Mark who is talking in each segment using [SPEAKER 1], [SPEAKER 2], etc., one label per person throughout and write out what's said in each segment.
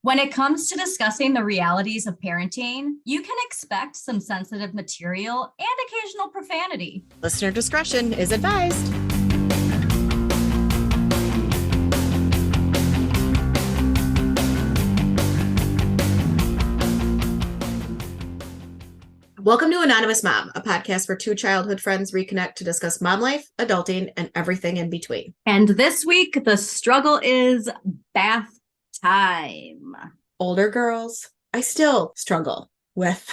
[SPEAKER 1] When it comes to discussing the realities of parenting, you can expect some sensitive material and occasional profanity.
[SPEAKER 2] Listener discretion is advised. Welcome to Anonymous Mom, a podcast where two childhood friends reconnect to discuss mom life, adulting, and everything in between.
[SPEAKER 1] And this week, the struggle is bath time.
[SPEAKER 2] Older girls, I still struggle with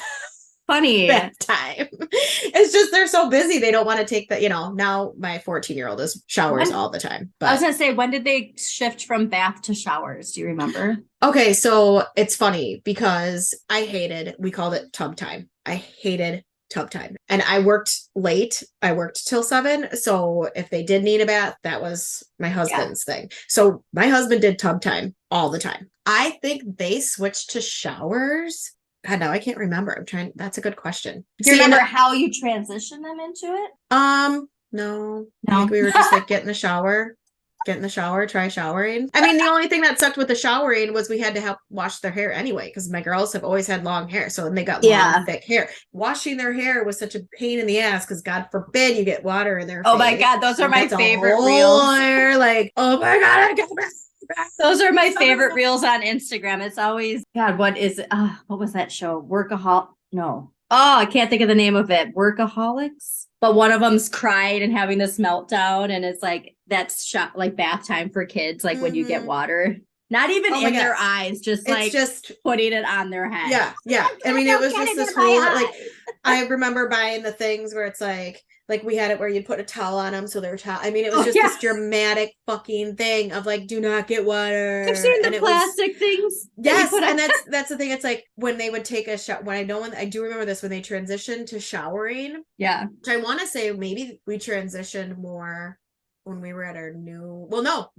[SPEAKER 1] Funny.
[SPEAKER 2] bath time. It's just they're so busy. They don't want to take the, now my 14-year-old is showers all the time. But
[SPEAKER 1] I was going to say, when did they shift from bath to showers? Do you remember?
[SPEAKER 2] Okay, so it's funny because we called it tub time. I hated tub time. And I worked late. I worked till 7. So if they did need a bath, that was my husband's thing. So my husband did tub time all the time. I think they switched to showers. God, now I can't remember. That's a good question.
[SPEAKER 1] Do you remember how you transitioned them into it?
[SPEAKER 2] No. I think we were just like, get in the shower, try showering. I mean, the only thing that sucked with the showering was we had to help wash their hair anyway, because my girls have always had long hair. So when they got long, thick hair, washing their hair was such a pain in the ass because God forbid you get water in their face.
[SPEAKER 1] My God, those are my favorite reels.
[SPEAKER 2] Like, oh my God, I got
[SPEAKER 1] those are my favorite reels on Instagram. It's always, God, what was that show? I can't think of the name of it. Workaholics. But one of them's crying and having this meltdown. And it's like, that's like bath time for kids. Like when you get water, not even in their eyes, just putting it on their head.
[SPEAKER 2] Yeah. I mean, it was just this whole, I remember buying the things where it's like we had it where you'd put a towel on them. So they were I mean, it was just this dramatic fucking thing of like, do not get water.
[SPEAKER 1] I've seen the plastic things.
[SPEAKER 2] Yes. And that's the thing. It's like when they would take a shower, I do remember this, when they transitioned to showering.
[SPEAKER 1] Yeah.
[SPEAKER 2] Which I want to say maybe we transitioned more when we were at our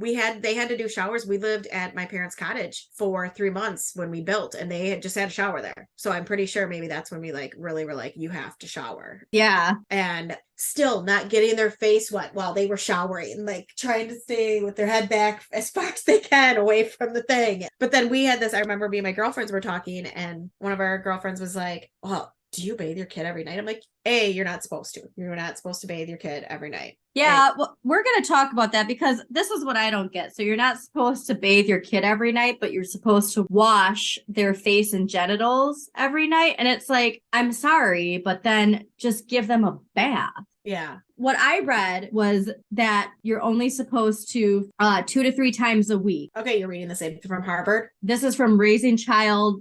[SPEAKER 2] they had to do showers. We lived at my parents' cottage for 3 months when we built, and they had just had a shower there. So I'm pretty sure maybe that's when we really were like, you have to shower.
[SPEAKER 1] Yeah.
[SPEAKER 2] And still not getting their face wet while they were showering, like trying to stay with their head back as far as they can away from the thing. But then we had this, I remember me and my girlfriends were talking, and one of our girlfriends was like, well, do you bathe your kid every night? I'm like, you're not supposed to. You're not supposed to bathe your kid every night.
[SPEAKER 1] Yeah, well, we're going to talk about that because this is what I don't get. So you're not supposed to bathe your kid every night, but you're supposed to wash their face and genitals every night. And it's like, I'm sorry, but then just give them a bath.
[SPEAKER 2] Yeah.
[SPEAKER 1] What I read was that you're only supposed to 2 to 3 times a week.
[SPEAKER 2] Okay, you're reading the same from Harvard.
[SPEAKER 1] This is from Raising Children.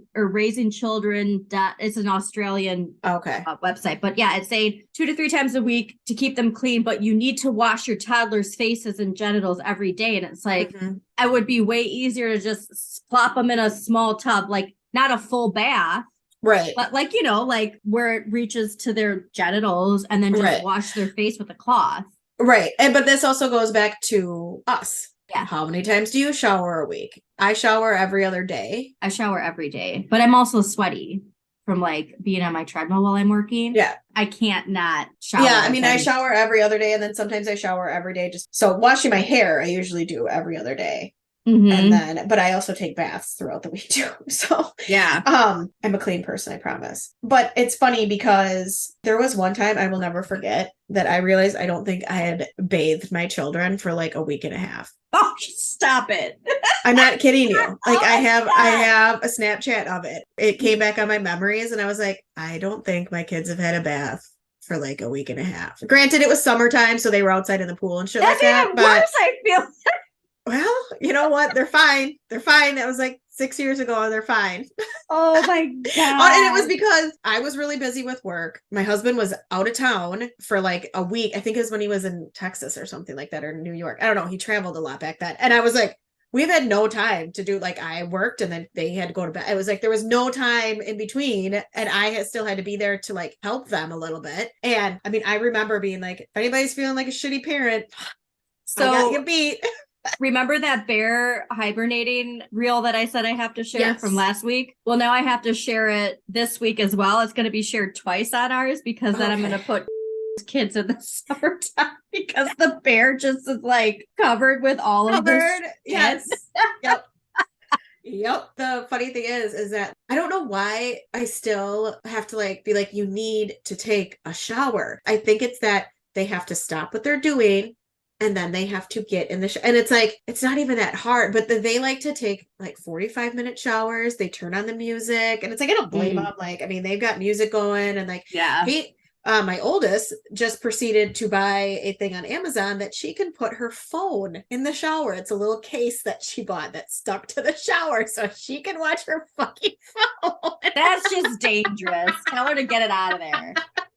[SPEAKER 1] It's an Australian website. But yeah, it's saying 2 to 3 times a week to keep them clean, but you need to wash your toddler's faces and genitals every day. And it's like, it would be way easier to just plop them in a small tub, like not a full bath.
[SPEAKER 2] Right.
[SPEAKER 1] But like where it reaches to their genitals and then just wash their face with a cloth.
[SPEAKER 2] Right. But this also goes back to us. Yeah. How many times do you shower a week? I shower every other day.
[SPEAKER 1] I shower every day, but I'm also sweaty from like being on my treadmill while I'm working.
[SPEAKER 2] Yeah.
[SPEAKER 1] I can't not shower.
[SPEAKER 2] Yeah. I mean, I shower every other day, and then sometimes I shower every day. So washing my hair, I usually do every other day. And but I also take baths throughout the week too. So
[SPEAKER 1] yeah,
[SPEAKER 2] I'm a clean person, I promise. But it's funny because there was one time I will never forget that I realized I don't think I had bathed my children for like a week and a half.
[SPEAKER 1] Oh, stop it.
[SPEAKER 2] I'm not kidding you. Like I have a Snapchat of it. It came back on my memories, and I was like, I don't think my kids have had a bath for like a week and a half. Granted, it was summertime, so they were outside in the pool and shit like that.
[SPEAKER 1] But worse, I feel.
[SPEAKER 2] Well, you know what? They're fine. That was like 6 years ago, and they're fine.
[SPEAKER 1] Oh my God.
[SPEAKER 2] And it was because I was really busy with work. My husband was out of town for like a week. I think it was when he was in Texas or something like that, or New York. I don't know. He traveled a lot back then. And I was like, we've had no time to do, like, I worked and then they had to go to bed. It was like, there was no time in between. And I still had to be there to like help them a little bit. And I mean, I remember being like, if anybody's feeling like a shitty parent, so I got you beat.
[SPEAKER 1] Remember that bear hibernating reel that I said I have to share from last week? Well, now I have to share it this week as well. It's going to be shared twice on ours because then I'm going to put kids in the summertime because the bear just is like covered with all of this.
[SPEAKER 2] Yes. Yep. Yep. The funny thing is that I don't know why I still have to like be like, you need to take a shower. I think it's that they have to stop what they're doing and then they have to get in the and it's like, it's not even that hard, but they like to take like 45-minute showers. They turn on the music and it's like, I don't blame them. Like, I mean, they've got music going and like,
[SPEAKER 1] Yeah.
[SPEAKER 2] my oldest just proceeded to buy a thing on Amazon that she can put her phone in the shower. It's a little case that she bought that's stuck to the shower so she can watch her fucking phone.
[SPEAKER 1] That's just dangerous. Tell her to get it out of there.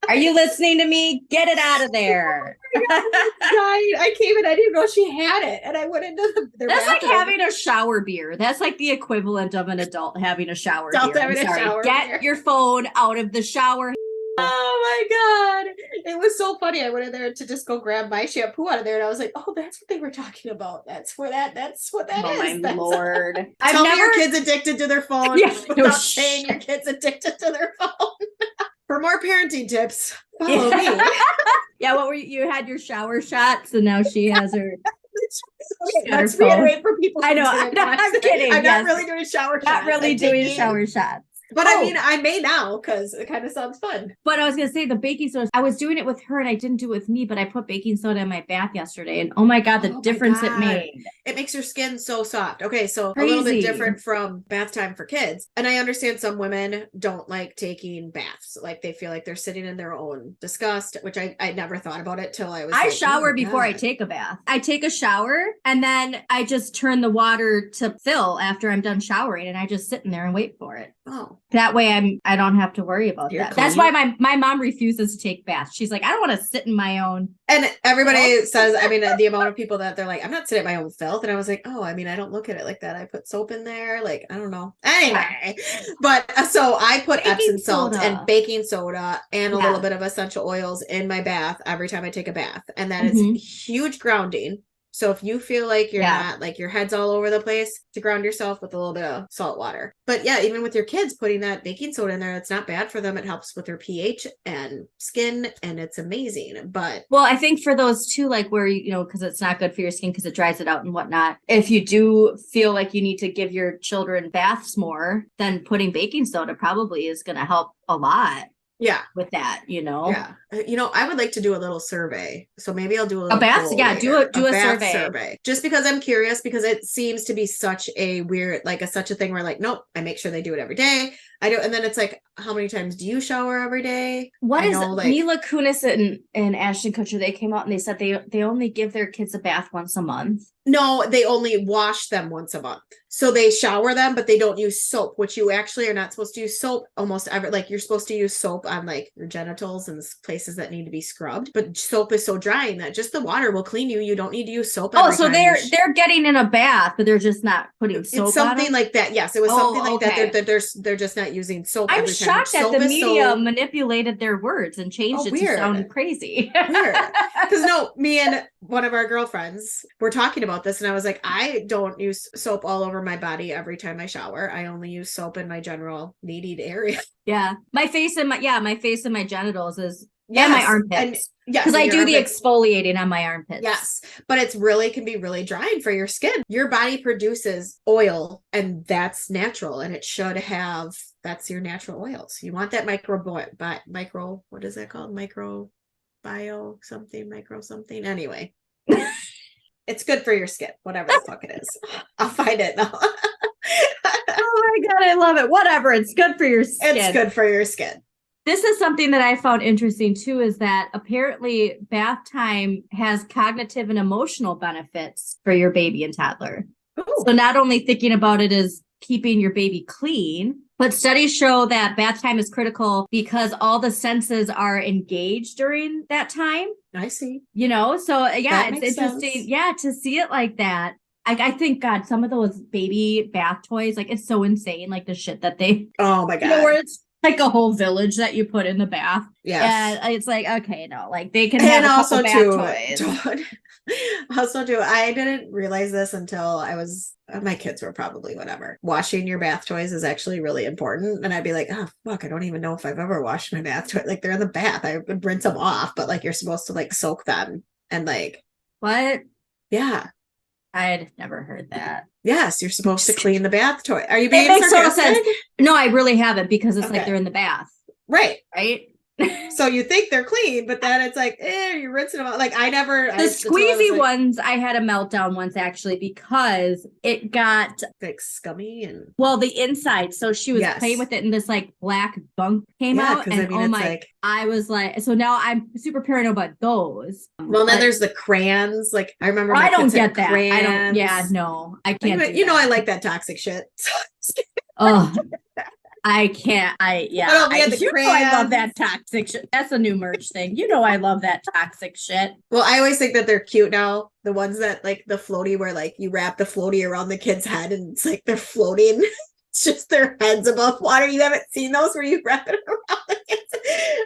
[SPEAKER 1] Are you listening to me? Get it out of there.
[SPEAKER 2] I came in, I didn't know she had it. And I went into their
[SPEAKER 1] That's like
[SPEAKER 2] bathroom.
[SPEAKER 1] having a shower beer. That's like the equivalent of an adult having a shower
[SPEAKER 2] Adult
[SPEAKER 1] beer.
[SPEAKER 2] having
[SPEAKER 1] I'm
[SPEAKER 2] a
[SPEAKER 1] sorry.
[SPEAKER 2] shower
[SPEAKER 1] Get
[SPEAKER 2] beer.
[SPEAKER 1] your phone out of the shower.
[SPEAKER 2] Oh my God. It was so funny. I went in there to just go grab my shampoo out of there and I was like, oh, that's what they were talking about. That's what that
[SPEAKER 1] Oh
[SPEAKER 2] is.
[SPEAKER 1] my Lord.
[SPEAKER 2] Tell me your kid's addicted to their phone without saying your kid's addicted to their phone. For more parenting tips, follow me.
[SPEAKER 1] Yeah, what were you had your shower shots and now she has her.
[SPEAKER 2] Okay, let's reiterate for people.
[SPEAKER 1] I know. I'm kidding.
[SPEAKER 2] I'm not really doing shower shots.
[SPEAKER 1] Not really doing shower shots.
[SPEAKER 2] But I mean, I may now because it kind of sounds fun.
[SPEAKER 1] But I was going to say the baking soda, I was doing it with her and I didn't do it with me, but I put baking soda in my bath yesterday and oh my God, the difference it made.
[SPEAKER 2] It makes your skin so soft. Okay, so
[SPEAKER 1] Crazy.
[SPEAKER 2] A little bit different from bath time for kids. And I understand some women don't like taking baths. Like they feel like they're sitting in their own disgust, which I never thought about it till I was
[SPEAKER 1] I shower before I take a bath. I take a shower and then I just turn the water to fill after I'm done showering and I just sit in there and wait for it.
[SPEAKER 2] Oh.
[SPEAKER 1] That way I don't have to worry about that.
[SPEAKER 2] Clean.
[SPEAKER 1] That's why my mom refuses to take baths. She's like, I don't want to sit in my own.
[SPEAKER 2] And everybody says, I mean, the amount of people that they're like, I'm not sitting in my own filth. And I was like, oh, I mean, I don't look at it like that. I put soap in there. Like, I don't know. Anyway, but so I put Epsom salt and baking soda and a little bit of essential oils in my bath every time I take a bath. And that is huge grounding. So if you feel like you're not like your head's all over the place, to ground yourself with a little bit of salt water. But yeah, even with your kids, putting that baking soda in there, it's not bad for them. It helps with their pH and skin and it's amazing. But
[SPEAKER 1] well, I think for those two, like where, you know, because it's not good for your skin because it dries it out and whatnot. If you do feel like you need to give your children baths more, then putting baking soda probably is going to help a lot.
[SPEAKER 2] Yeah.
[SPEAKER 1] With that, you know.
[SPEAKER 2] Yeah. You know, I would like to do a little survey. So maybe I'll do a little
[SPEAKER 1] bath. Yeah, do a
[SPEAKER 2] survey. Just because I'm curious, because it seems to be such a weird, like such a thing where like, nope, I make sure they do it every day. I do. And then it's like, how many times do you shower every day?
[SPEAKER 1] What is Mila Kunis and Ashton Kutcher? They came out and they said they only give their kids a bath once a month.
[SPEAKER 2] No, they only wash them once a month. So they shower them, but they don't use soap, which you actually are not supposed to use soap almost ever. Like you're supposed to use soap on like your genitals and places that need to be scrubbed. But soap is so drying that just the water will clean you. You don't need to use soap.
[SPEAKER 1] Oh, so they're getting in a bath, but they're just not putting soap.
[SPEAKER 2] It's something
[SPEAKER 1] on
[SPEAKER 2] like that. Yes, it was something like that. They're just not using soap.
[SPEAKER 1] I'm shocked that the media manipulated their words and changed it to sound crazy.
[SPEAKER 2] Weird. Because no, me and one of our girlfriends were talking about this, and I was like, I don't use soap all over my body every time I shower. I only use soap in my general needed area.
[SPEAKER 1] Yeah, my face and my genitals is and my armpits.
[SPEAKER 2] Yes,
[SPEAKER 1] because I do the exfoliating on my armpits.
[SPEAKER 2] Yes, but it's really can be really drying for your skin. Your body produces oil, and that's natural, and it should have. That's your natural oils. You want that micro. What is that called? Micro something. Anyway. It's good for your skin, whatever the fuck it is. I'll find it now.
[SPEAKER 1] Oh my God, I love it. Whatever, it's good for your skin.
[SPEAKER 2] It's good for your skin.
[SPEAKER 1] This is something that I found interesting too, is that apparently bath time has cognitive and emotional benefits for your baby and toddler. Ooh. So not only thinking about it as keeping your baby clean, but studies show that bath time is critical because all the senses are engaged during that time.
[SPEAKER 2] I see.
[SPEAKER 1] You know, so yeah, it's interesting.
[SPEAKER 2] Sense.
[SPEAKER 1] Yeah, to see it like that. I think, God, some of those baby bath toys, like it's so insane, like the shit that they.
[SPEAKER 2] Oh my God.
[SPEAKER 1] You know, where it's like a whole village that you put in the bath.
[SPEAKER 2] Yeah.
[SPEAKER 1] And it's like, okay, no, like they can have a couple bath toys.
[SPEAKER 2] Also, too, I didn't realize this until my kids were probably whatever. Washing your bath toys is actually really important. And I'd be like, oh, fuck, I don't even know if I've ever washed my bath toy. Like they're in the bath. I would rinse them off, but like you're supposed to like soak them and like.
[SPEAKER 1] What?
[SPEAKER 2] Yeah.
[SPEAKER 1] I'd never heard that.
[SPEAKER 2] Yes, you're supposed to clean the bath toy. Are you being
[SPEAKER 1] makes total
[SPEAKER 2] sarcastic?
[SPEAKER 1] sense. No, I really haven't because it's like
[SPEAKER 2] Okay.
[SPEAKER 1] they're in the bath,
[SPEAKER 2] Right.
[SPEAKER 1] right?
[SPEAKER 2] So you think they're clean, but then it's like, you're rinsing them out. Like I never.
[SPEAKER 1] The squeezy ones, I had a meltdown once actually because it got
[SPEAKER 2] like scummy and
[SPEAKER 1] well the inside. So she was playing with it, and this like black gunk came out, and oh my! Like, I was like, so now I'm super paranoid about those.
[SPEAKER 2] Well, then there's the crayons. Like I remember.
[SPEAKER 1] I don't get that.
[SPEAKER 2] Crayons.
[SPEAKER 1] I don't. Yeah, no, I can't.
[SPEAKER 2] Like, you know, I like that toxic shit.
[SPEAKER 1] Oh. I can't. You know I love that toxic shit. That's a new merch thing. You know I love that toxic shit.
[SPEAKER 2] Well, I always think that they're cute now. The ones that like the floaty where like you wrap the floaty around the kid's head and it's like they're floating. It's just their heads above water. You haven't seen those where you wrap it around the kids?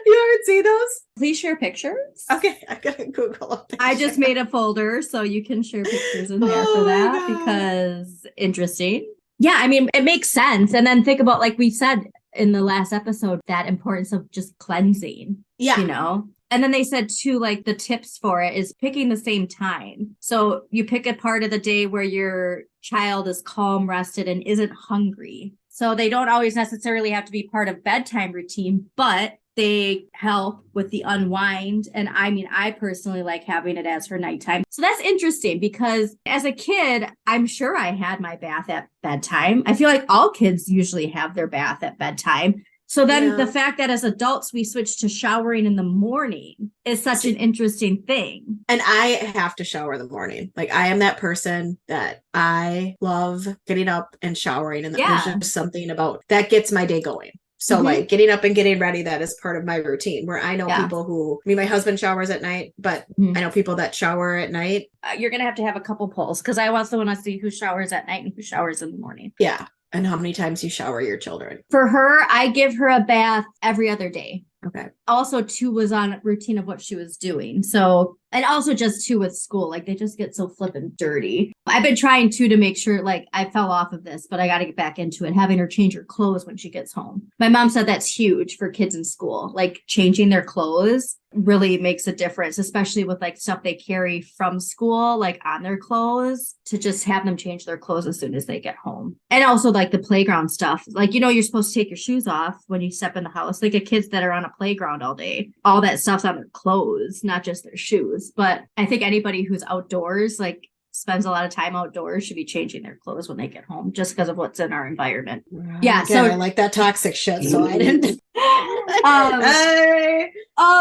[SPEAKER 2] You haven't seen those?
[SPEAKER 1] Please share pictures.
[SPEAKER 2] Okay, I gotta Google them.
[SPEAKER 1] I just made a folder so you can share pictures in there for that because interesting. Yeah, I mean, it makes sense. And then think about, like we said in the last episode, that importance of just cleansing.
[SPEAKER 2] Yeah.
[SPEAKER 1] You know? And then they said too, like the tips for it is picking the same time. So you pick a part of the day where your child is calm, rested, and isn't hungry. So they don't always necessarily have to be part of bedtime routine, but they help with the unwind. And I mean, I personally like having it as for nighttime. So that's interesting because as a kid, I'm sure I had my bath at bedtime. I feel like all kids usually have their bath at bedtime. So then the fact that as adults, we switch to showering in the morning is such an interesting thing.
[SPEAKER 2] And I have to shower in the morning. Like I am that person that I love getting up and showering. And there's just something about that gets my day going. So like getting up and getting ready, that is part of my routine where I know people who, I mean, my husband showers at night, but I know people that shower at night.
[SPEAKER 1] You're going to have a couple polls because I also want to see who showers at night and who showers in the morning.
[SPEAKER 2] Yeah. And how many times you shower your children.
[SPEAKER 1] For her, I give her a bath every other day.
[SPEAKER 2] Okay.
[SPEAKER 1] Also, too, was on routine of what she was doing. So, and also just too with school, like they just get so flippin' dirty. I've been trying to make sure, like I fell off of this, but I got to get back into it. Having her change her clothes when she gets home. My mom said that's huge for kids in school. Like changing their clothes really makes a difference, especially with like stuff they carry from school, like on their clothes, to just have them change their clothes as soon as they get home. And also like the playground stuff, like, you know, you're supposed to take your shoes off when you step in the house. Like kids that are on a playground all day, all that stuff's on their clothes, not just their shoes. But I think anybody who's outdoors, like spends a lot of time outdoors, should be changing their clothes when they get home just because of what's in our environment. Yeah.
[SPEAKER 2] So I like that toxic shit. So I didn't.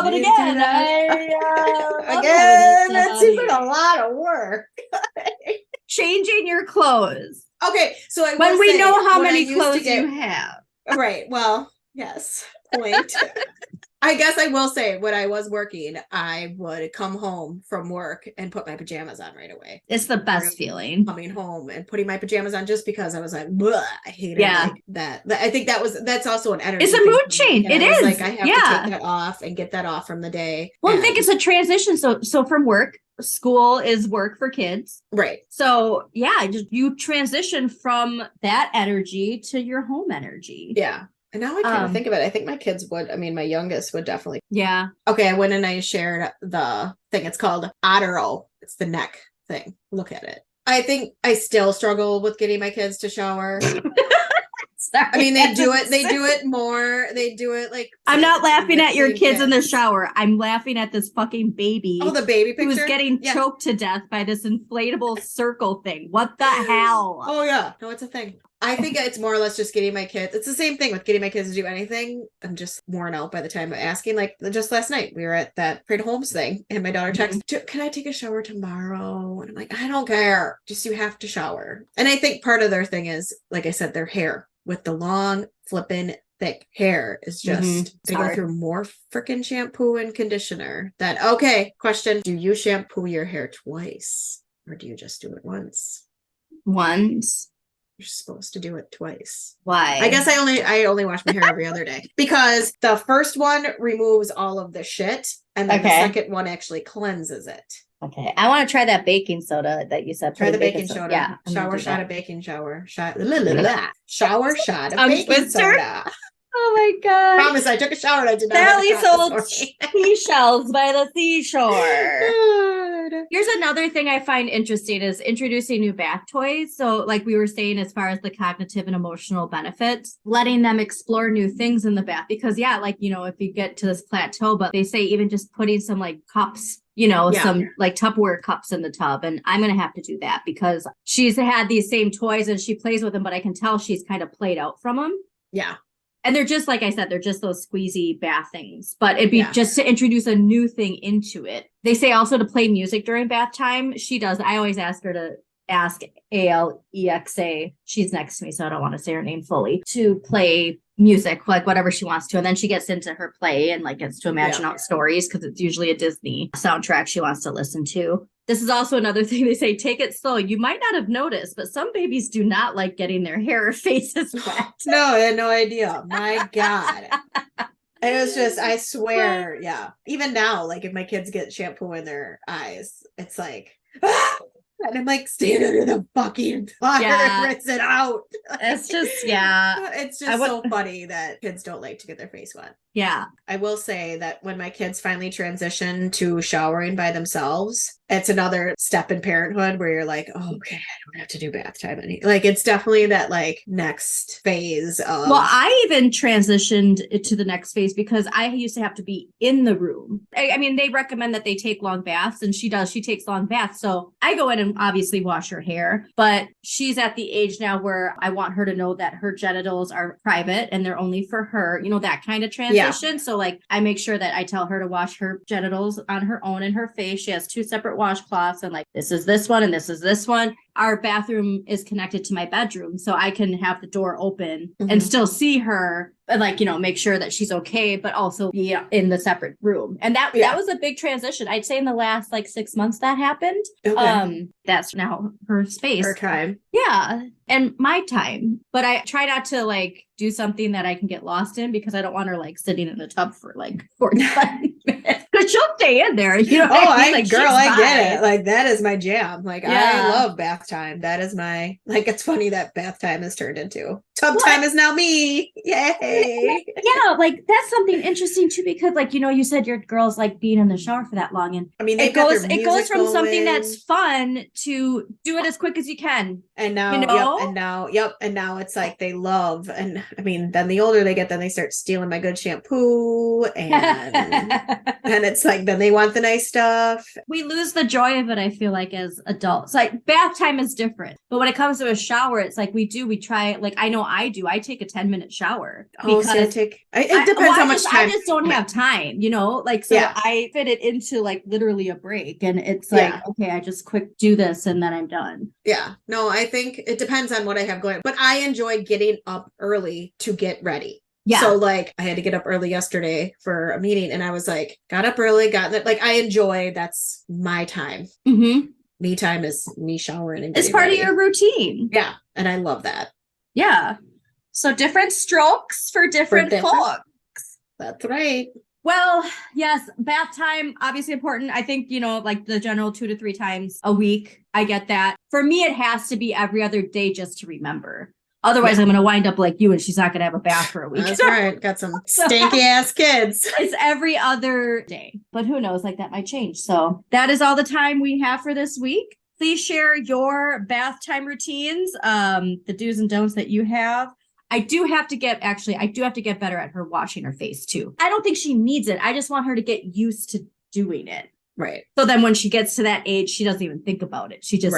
[SPEAKER 1] But again,
[SPEAKER 2] that seems like a lot of work.
[SPEAKER 1] Changing your clothes.
[SPEAKER 2] Okay. So
[SPEAKER 1] when we know how many clothes you have.
[SPEAKER 2] Right. Well, yes. Point. I guess I will say when I was working, I would come home from work and put my pajamas on right away.
[SPEAKER 1] It's the best feeling.
[SPEAKER 2] Coming home and putting my pajamas on just because I was like, I hate it like that. I think that's also an energy.
[SPEAKER 1] It's a mood change. It is.
[SPEAKER 2] Like I have to take that off and get that off from the day.
[SPEAKER 1] Well, I think it's a transition. So from work, school is work for kids.
[SPEAKER 2] Right.
[SPEAKER 1] So you transition from that energy to your home energy.
[SPEAKER 2] Yeah. And now I kind of think of it. I think my kids would. I mean, my youngest would definitely.
[SPEAKER 1] Yeah.
[SPEAKER 2] Okay. I went and I shared the thing. It's called Ottero. It's the neck thing. Look at it. I think I still struggle with getting my kids to shower.
[SPEAKER 1] Sorry.
[SPEAKER 2] I mean, they do it. They do it more. They do it like.
[SPEAKER 1] I'm not laughing at your kids in the shower. I'm laughing at this fucking baby.
[SPEAKER 2] Oh, the baby picture.
[SPEAKER 1] Who's getting choked to death by this inflatable circle thing. What the hell?
[SPEAKER 2] Oh yeah. No, it's a thing. I think it's more or less just getting my kids. It's the same thing with getting my kids to do anything. I'm just worn out by the time of asking. Like just last night, we were at that Cradle Homes thing, and my daughter texted, "Can I take a shower tomorrow?" And I'm like, "I don't care. Just you have to shower." And I think part of their thing is, like I said, their hair with the long flippin' thick hair is just they go through more freaking shampoo and conditioner. Question: do you shampoo your hair twice, or do you just do it once?
[SPEAKER 1] Once.
[SPEAKER 2] You're supposed to do it twice.
[SPEAKER 1] Why?
[SPEAKER 2] I guess I only wash my hair every other day because the first one removes all of the shit, and then the second one actually cleanses it.
[SPEAKER 1] Okay, I want to try that baking soda that you said.
[SPEAKER 2] Try the baking soda. Yeah, shower shot of baking shower shot. Shower shot of baking soda.
[SPEAKER 1] Oh my god!
[SPEAKER 2] Promise, I took a shower and I did not.
[SPEAKER 1] Sally sold seashells by the seashore.
[SPEAKER 2] harder.
[SPEAKER 1] Here's another thing I find interesting is introducing new bath toys. So like we were saying, as far as the cognitive and emotional benefits, letting them explore new things in the bath. Because yeah, like, you know, if you get to this plateau, but they say even just putting some like cups, you know, some like Tupperware cups in the tub. And I'm going to have to do that because she's had these same toys and she plays with them, but I can tell she's kind of played out from them.
[SPEAKER 2] Yeah.
[SPEAKER 1] And they're just, like I said, they're just those squeezy bath things, but it'd be just to introduce a new thing into it. They say also to play music during bath time. She does. I always ask her to ask Alexa. She's next to me, so I don't want to say her name fully, to play music, like whatever she wants to. And then she gets into her play and like gets to imagine out stories because it's usually a Disney soundtrack she wants to listen to. This is also another thing they say, take it slow. You might not have noticed, but some babies do not like getting their hair or faces wet.
[SPEAKER 2] No, I had no idea. My God. It was just, I swear, even now, like if my kids get shampoo in their eyes, it's like, and I'm like, stand under the fucking fire and rinse it out.
[SPEAKER 1] It's just,
[SPEAKER 2] it's just so funny that kids don't like to get their face wet.
[SPEAKER 1] Yeah.
[SPEAKER 2] I will say that when my kids finally transition to showering by themselves, it's another step in parenthood where you're like, oh, okay, I don't have to do bath time anymore. Like, it's definitely that like next phase of.
[SPEAKER 1] Well, I even transitioned it to the next phase because I used to have to be in the room. I mean, they recommend that they take long baths, and she does. She takes long baths. So I go in and obviously wash her hair, but she's at the age now where I want her to know that her genitals are private and they're only for her, you know, that kind of transition. So like I make sure that I tell her to wash her genitals on her own and her face. She has 2 separate washcloths, and like this is this one and this is this one. Our bathroom is connected to my bedroom, so I can have the door open and still see her and like, you know, make sure that she's okay, but also be in the separate room. And that was a big transition. I'd say in the last like 6 months that happened. That's now her space.
[SPEAKER 2] Her time.
[SPEAKER 1] Yeah. And my time. But I try not to like do something that I can get lost in because I don't want her like sitting in the tub for like 45 minutes. Because she'll stay in there. You know what I mean? Like,
[SPEAKER 2] girl, I get it. Like that is my jam. Like I love bath time. That is my, like, it's funny that bath time has turned into tub time is now me. Yay.
[SPEAKER 1] Yeah, like that's something interesting too, because like, you know, you said your girls like being in the shower for that long, and
[SPEAKER 2] I mean
[SPEAKER 1] it goes from something that's fun to do it as quick as you can.
[SPEAKER 2] And now,
[SPEAKER 1] you know?
[SPEAKER 2] and now it's like they love, and I mean, then the older they get, then they start stealing my good shampoo, and and it's like then they want the nice stuff.
[SPEAKER 1] We lose the joy of it, I feel like, as adults. Like bath time is different, but when it comes to a shower, it's like we try. Like I know I do. I take a 10-minute shower because
[SPEAKER 2] it depends how much time.
[SPEAKER 1] I just don't have time, you know. Like so, I fit it into like literally a break, and it's like okay, I just quick do this, and then I'm done.
[SPEAKER 2] Yeah, no, I think it depends on what I have going, but I enjoy getting up early to get ready. Yeah. So like I had to get up early yesterday for a meeting, and I was like, got up early, like I enjoy, that's my time. Me time is me showering and
[SPEAKER 1] it's part of your routine.
[SPEAKER 2] Yeah. And I love that.
[SPEAKER 1] Yeah. So different strokes for different folks.
[SPEAKER 2] That's right.
[SPEAKER 1] Well, yes, bath time, obviously important. I think, you know, like the general 2 to 3 times a week. I get that. For me, it has to be every other day just to remember. Otherwise, I'm going to wind up like you, and she's not going to have a bath for a week.
[SPEAKER 2] That's right. Got some stanky ass kids.
[SPEAKER 1] It's every other day. But who knows? Like that might change. So that is all the time we have for this week. Please share your bath time routines, the do's and don'ts that you have. I do have to get better at her washing her face too. I don't think she needs it. I just want her to get used to doing it.
[SPEAKER 2] Right.
[SPEAKER 1] So then when she gets to that age, she doesn't even think about it. She just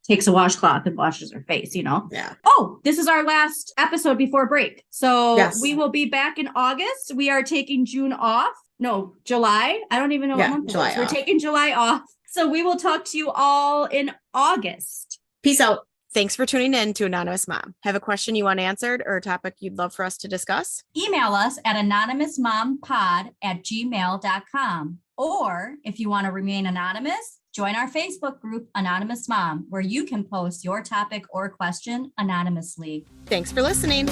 [SPEAKER 1] takes a washcloth and washes her face, you know?
[SPEAKER 2] Yeah.
[SPEAKER 1] Oh, this is our last episode before break. So we will be back in August. We are taking June off. No, July. I don't even know what month
[SPEAKER 2] July
[SPEAKER 1] it is. We're taking July off. So we will talk to you all in August.
[SPEAKER 2] Peace out. Thanks for tuning in to Anonymous Mom. Have a question you want answered or a topic you'd love for us to discuss?
[SPEAKER 1] Email us at anonymousmompod@gmail.com. Or if you want to remain anonymous, join our Facebook group, Anonymous Mom, where you can post your topic or question anonymously.
[SPEAKER 2] Thanks for listening.